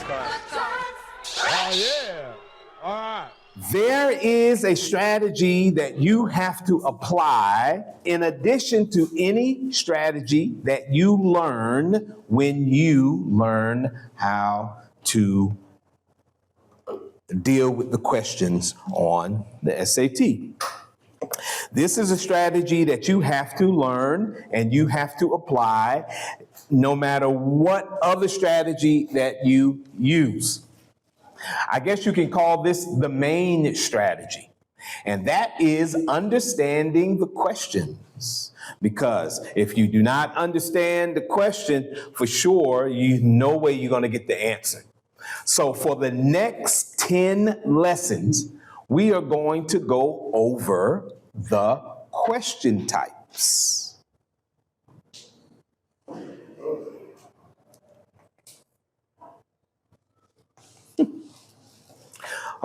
Oh, yeah. All right. There is a strategy that you have to apply in addition to any strategy that you learn when you learn how to deal with the questions on the SAT. This is a strategy that you have to learn and you have to apply no matter what other strategy that you use. I guess you can call this the main strategy, and that is understanding the questions. Because if you do not understand the question, for sure, no way you're going to get the answer. So for the next 10 lessons, we are going to go over the question types.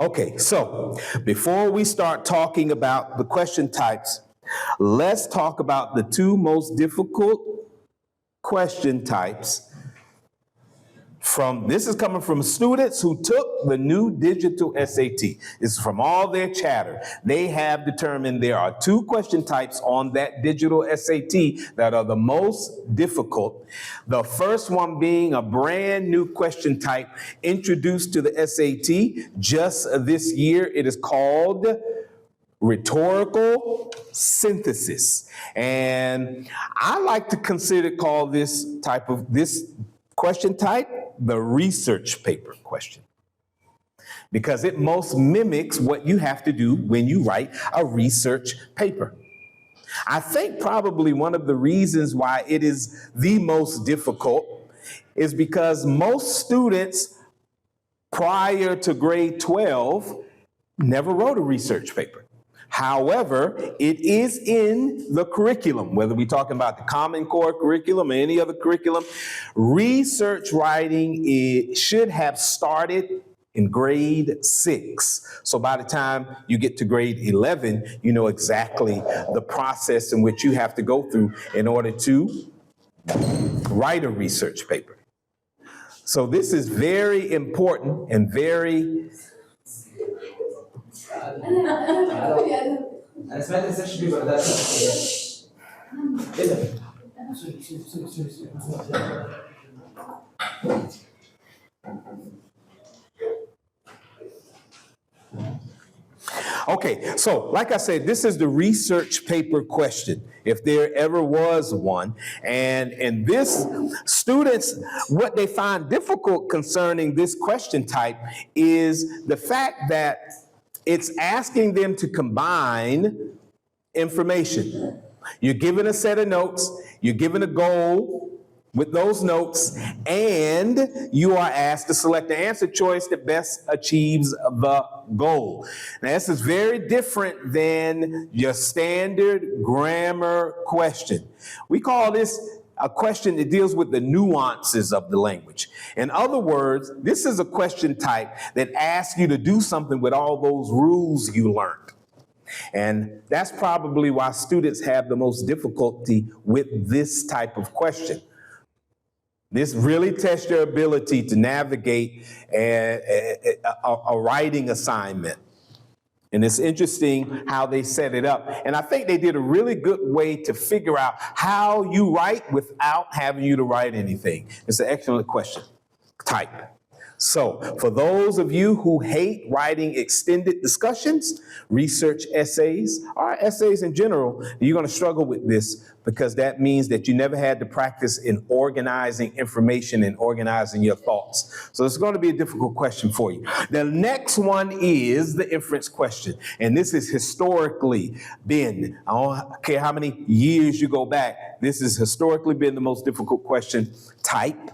Okay, so before we start talking about the question types, let's talk about the two most difficult question types. This is coming from students who took the new digital SAT. This is from all their chatter. They have determined there are two question types on that digital SAT that are the most difficult. The first one being a brand new question type introduced to the SAT just this year. It is called rhetorical synthesis. And I like to call this question type the research paper question, because it most mimics what you have to do when you write a research paper. I think probably one of the reasons why it is the most difficult is because most students prior to grade 12 never wrote a research paper. However, it is in the curriculum, whether we're talking about the Common Core curriculum or any other curriculum. Research writing should have started in grade 6. So by the time you get to grade 11, you know exactly the process in which you have to go through in order to write a research paper. So this is very important and very انا سمعت السيرش بيبر ده ايه ده؟ Okay, so like I said, this is the research paper question, if there ever was one. And this, students, what they find difficult concerning this question type is the fact that it's asking them to combine information. You're given a set of notes, you're given a goal with those notes, and you are asked to select the answer choice that best achieves the goal. Now, this is very different than your standard grammar question. We call this a question that deals with the nuances of the language. In other words, this is a question type that asks you to do something with all those rules you learned. And that's probably why students have the most difficulty with this type of question. This really tests your ability to navigate a writing assignment. And it's interesting how they set it up. And I think they did a really good way to figure out how you write without having you to write anything. It's an excellent question type. So for those of you who hate writing extended discussions, research essays, or essays in general, you're going to struggle with this, because that means that you never had to practice in organizing information and organizing your thoughts. So it's going to be a difficult question for you. The next one is the inference question. And this has historically been, I don't care how many years you go back, this has historically been the most difficult question type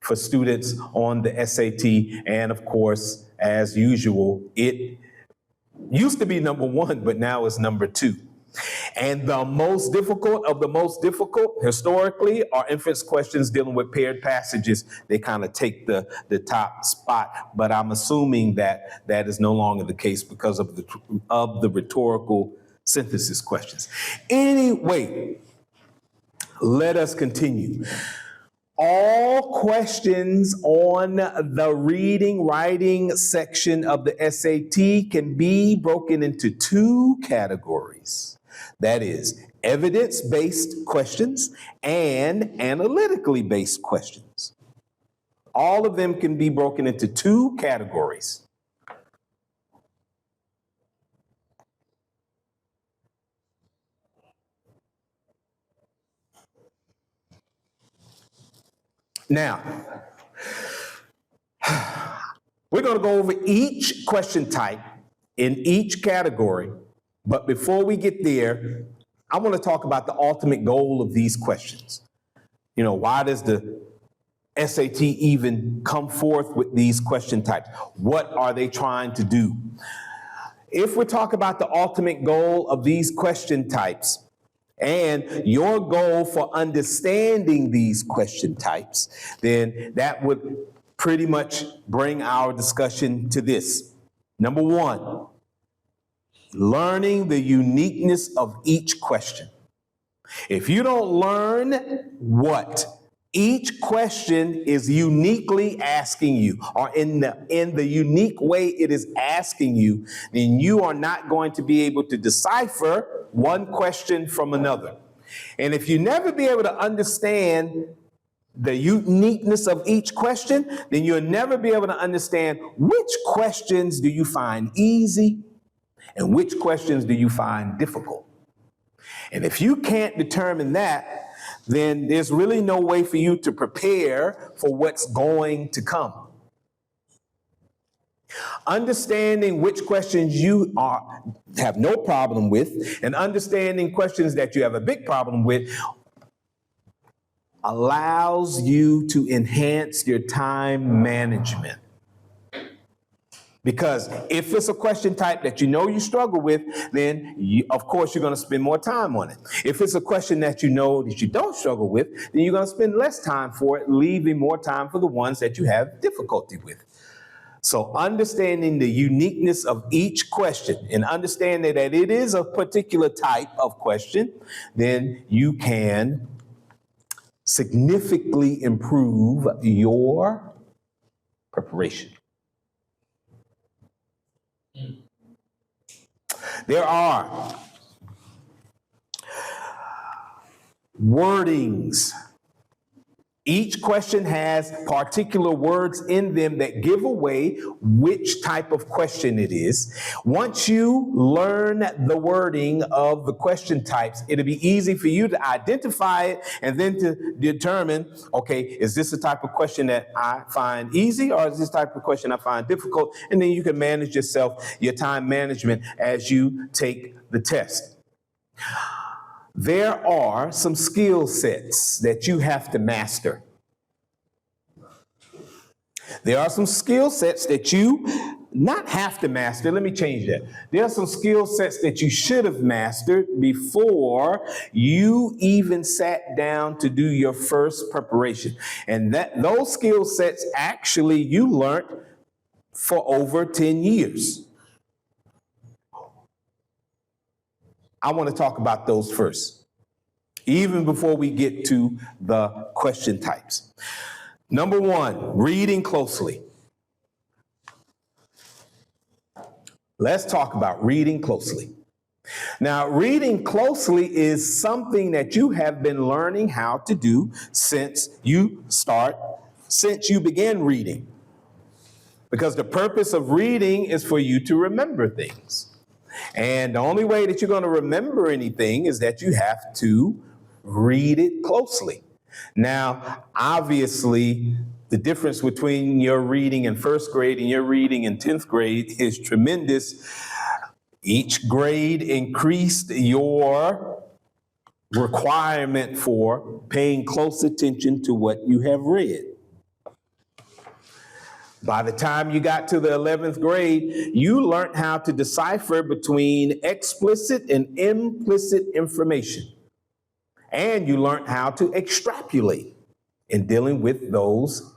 for students on the SAT. And of course, as usual, it used to be number 1, but now it's number 2. And the most difficult of the most difficult historically are inference questions dealing with paired passages. They kind of take the top spot, but I'm assuming that that is no longer the case because of the rhetorical synthesis questions. Anyway, let us continue. All questions on the reading, writing section of the SAT can be broken into two categories. That is, evidence-based questions and analytically based questions. All of them can be broken into two categories. Now, we're going to go over each question type in each category, but before we get there, I want to talk about the ultimate goal of these questions. You know, why does the SAT even come forth with these question types? What are they trying to do? If we talk about the ultimate goal of these question types, and your goal for understanding these question types, then that would pretty much bring our discussion to this. Number one, learning the uniqueness of each question. If you don't learn what each question is uniquely asking you, or in the unique way it is asking you, then you are not going to be able to decipher one question from another. And if you never be able to understand the uniqueness of each question, then you'll never be able to understand which questions do you find easy and which questions do you find difficult. And if you can't determine that, then there's really no way for you to prepare for what's going to come. Understanding which questions you have no problem with and understanding questions that you have a big problem with allows you to enhance your time management. Because if it's a question type that you know you struggle with, then of course you're going to spend more time on it. If it's a question that you know that you don't struggle with, then you're going to spend less time for it, leaving more time for the ones that you have difficulty with. So understanding the uniqueness of each question and understanding that it is a particular type of question, then you can significantly improve your preparation. There are wordings. Each question has particular words in them that give away which type of question it is. Once you learn the wording of the question types, it'll be easy for you to identify it and then to determine, okay, is this the type of question that I find easy or is this type of question I find difficult? And then you can manage yourself, your time management as you take the test. There are some skill sets that you have to master. There are some skill sets that you not have to master. Let me change that. There are some skill sets that you should have mastered before you even sat down to do your first preparation. And those skill sets actually you learned for over 10 years. I want to talk about those first, even before we get to the question types. Number one, reading closely. Let's talk about reading closely. Now, reading closely is something that you have been learning how to do since you began reading. Because the purpose of reading is for you to remember things. And the only way that you're going to remember anything is that you have to read it closely. Now, obviously, the difference between your reading in first grade and your reading in 10th grade is tremendous. Each grade increased your requirement for paying close attention to what you have read. By the time you got to the 11th grade, you learned how to decipher between explicit and implicit information. And you learned how to extrapolate in dealing with those.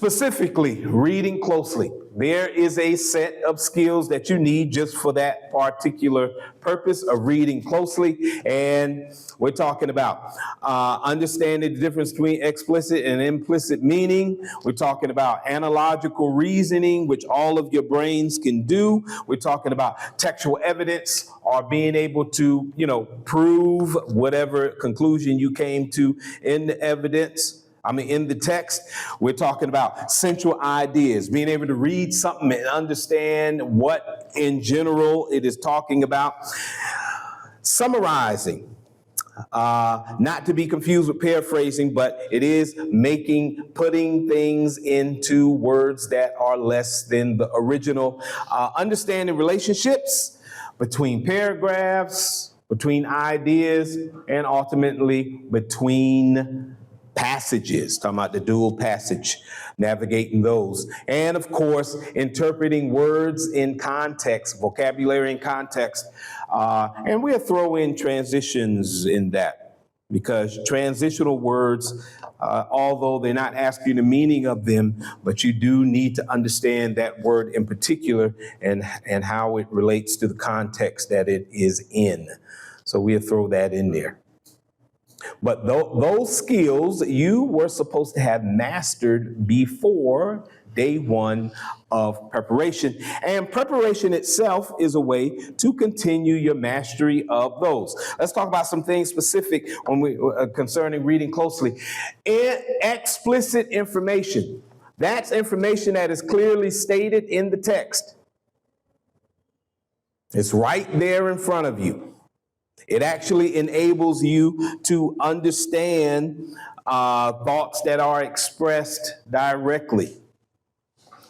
Specifically, reading closely. There is a set of skills that you need just for that particular purpose of reading closely. And we're talking about understanding the difference between explicit and implicit meaning. We're talking about analogical reasoning, which all of your brains can do. We're talking about textual evidence, or being able to, prove whatever conclusion you came to in the evidence. In the text. We're talking about central ideas, being able to read something and understand what in general it is talking about. Summarizing, not to be confused with paraphrasing, but it is putting things into words that are less than the original. Understanding relationships between paragraphs, between ideas, and ultimately between passages, talking about the dual passage, navigating those. And of course, interpreting words in context, vocabulary in context. And we'll throw in transitions in that, because transitional words, although they're not asking you the meaning of them, but you do need to understand that word in particular and how it relates to the context that it is in. So we'll throw that in there. But those skills you were supposed to have mastered before day one of preparation. And preparation itself is a way to continue your mastery of those. Let's talk about some things specific concerning reading closely. Explicit information. That's information that is clearly stated in the text. It's right there in front of you. It actually enables you to understand thoughts that are expressed directly,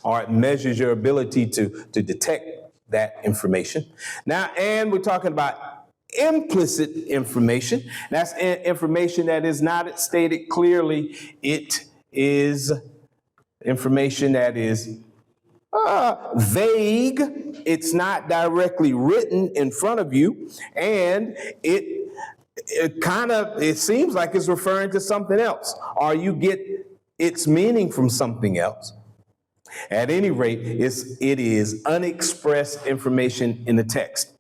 or it measures your ability to detect that information. Now, and we're talking about implicit information. That's information that is not stated clearly. It is information that is vague. It's not directly written in front of you, and it seems like it's referring to something else, or you get its meaning from something else. At any rate, it is unexpressed information in the text.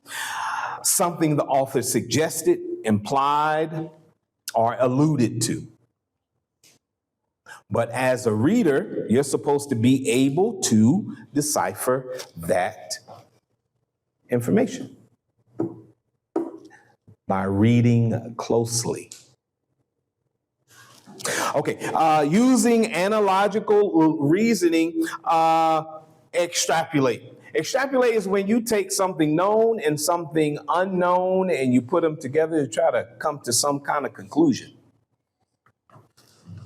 Something the author suggested, implied, or alluded to. But as a reader, you're supposed to be able to decipher that information by reading closely. Okay, using analogical reasoning, extrapolate. Extrapolate is when you take something known and something unknown and you put them together to try to come to some kind of conclusion.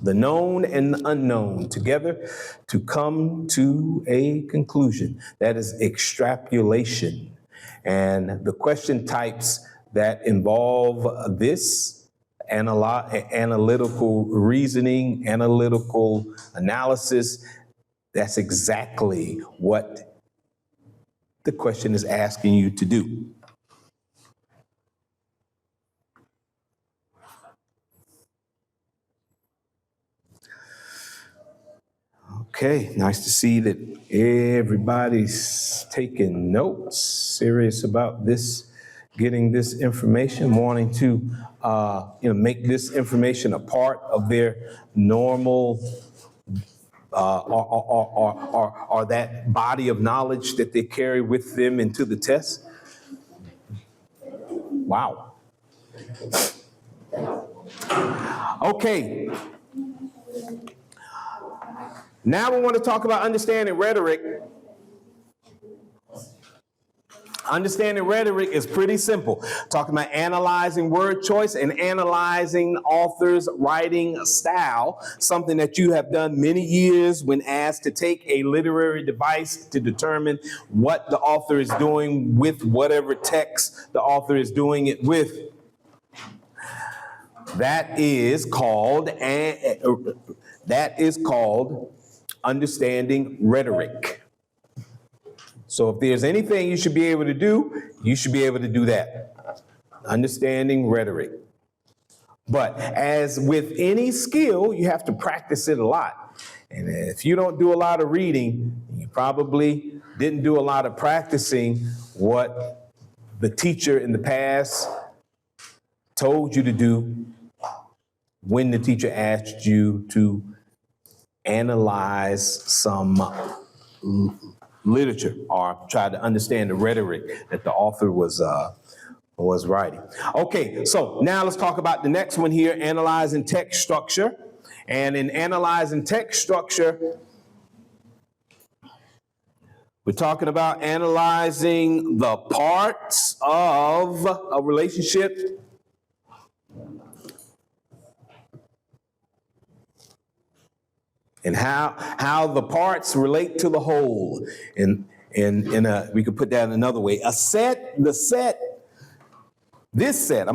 The known and the unknown together to come to a conclusion. That is extrapolation. And the question types that involve this analytical reasoning, analytical analysis, that's exactly what the question is asking you to do. Okay, nice to see that everybody's taking notes, serious about this, getting this information, wanting to make this information a part of their normal or that body of knowledge that they carry with them into the test. Wow. Okay. Now we want to talk about understanding rhetoric. Understanding rhetoric is pretty simple. Talking about analyzing word choice and analyzing author's writing style, something that you have done many years when asked to take a literary device to determine what the author is doing with whatever text the author is doing it with. That is called understanding rhetoric. So if there's anything you should be able to do, you should be able to do that. Understanding rhetoric. But as with any skill, you have to practice it a lot. And if you don't do a lot of reading, you probably didn't do a lot of practicing what the teacher in the past told you to do when the teacher asked you to analyze some literature or try to understand the rhetoric that the author was writing. Okay, so now let's talk about the next one here, analyzing text structure. And in analyzing text structure, we're talking about analyzing the parts of a relationship and how the parts relate to the whole. We could put that in another way. This set,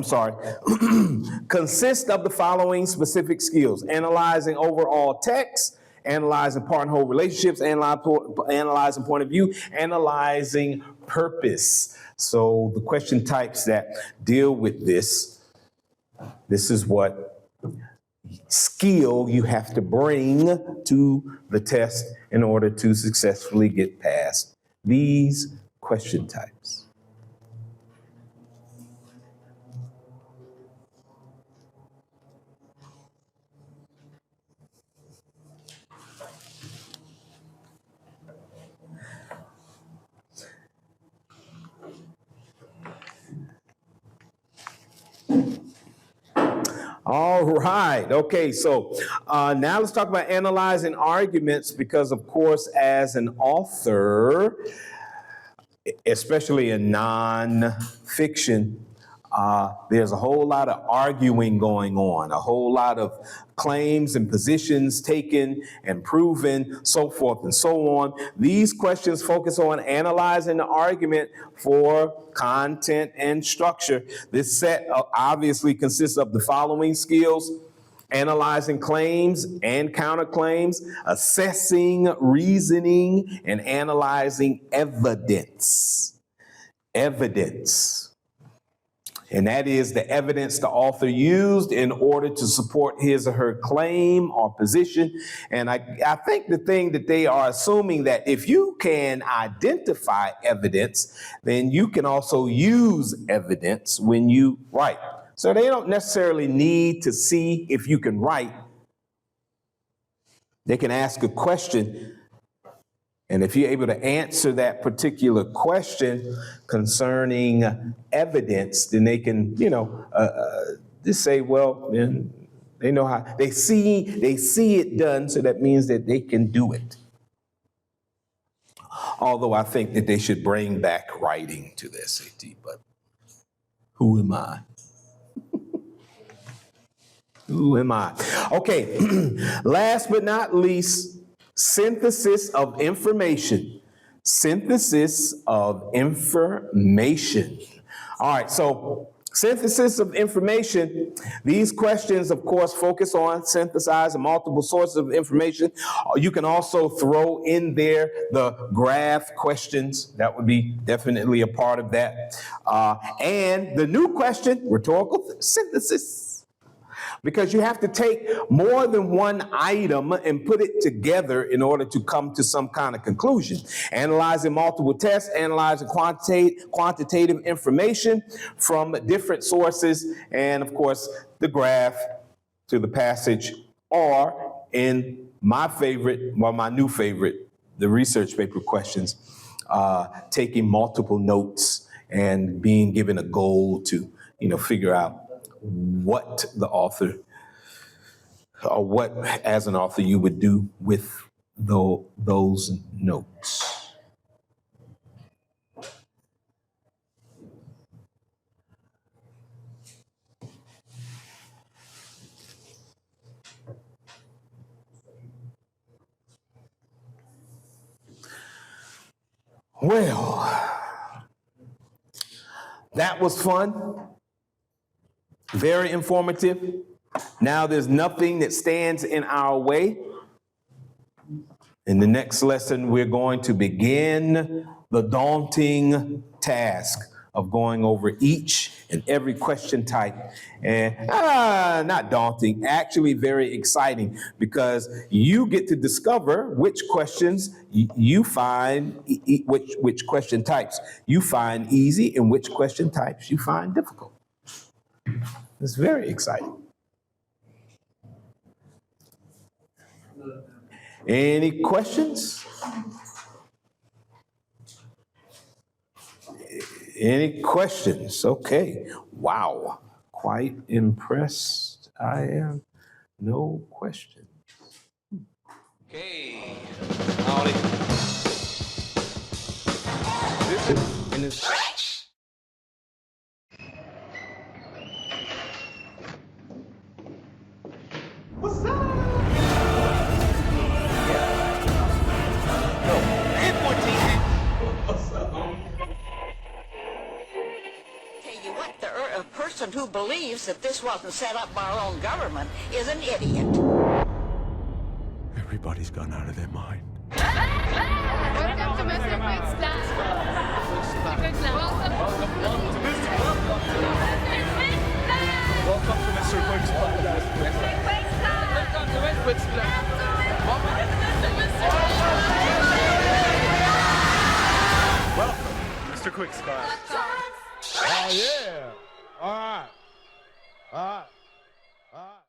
consists of the following specific skills: analyzing overall text, analyzing part and whole relationships, analyzing point of view, analyzing purpose. So the question types that deal with this is what skill you have to bring to the test in order to successfully get past these question types. All right. Okay. So now let's talk about analyzing arguments, because, of course, as an author, especially in nonfiction, there's a whole lot of arguing going on, a whole lot of claims and positions taken and proven, so forth and so on. These questions focus on analyzing the argument for content and structure. This set obviously consists of the following skills: analyzing claims and counterclaims, assessing reasoning, and analyzing evidence. And that is the evidence the author used in order to support his or her claim or position. And I think the thing that they are assuming, that if you can identify evidence, then you can also use evidence when you write. So they don't necessarily need to see if you can write. They can ask a question, and if you're able to answer that particular question concerning evidence, then they can, just say, well, then they know how, they see it done, so that means that they can do it. Although I think that they should bring back writing to the SAT, but who am I? Who am I? Okay, last but not least, synthesis of information. Synthesis of information. All right, so synthesis of information. These questions, of course, focus on synthesizing multiple sources of information. You can also throw in there the graph questions. That would be definitely a part of that. And the new question, rhetorical synthesis. Because you have to take more than one item and put it together in order to come to some kind of conclusion. Analyzing multiple tests, analyzing quantitative information from different sources, and of course, the graph to the passage, or in my new favorite, the research paper questions, taking multiple notes and being given a goal to, figure out what the author, or what as an author you would do with those notes. Well, that was fun. Very informative. Now there's nothing that stands in our way. In the next lesson, we're going to begin the daunting task of going over each and every question type. And not daunting, actually very exciting, because you get to discover which questions you find, which question types you find easy and which question types you find difficult. It's very exciting. Any questions? Any questions? Okay. Wow. Quite impressed. I am. No question. Okay. A person who believes that this wasn't set up by our own government is an idiot. Everybody's gone out of their mind. Welcome to Mr. Quick's class. Welcome to Mr. Quick's class. Welcome to Mr. Quick's class. Welcome, Mr. Quick's class. Oh, yeah. All right. All right. All right.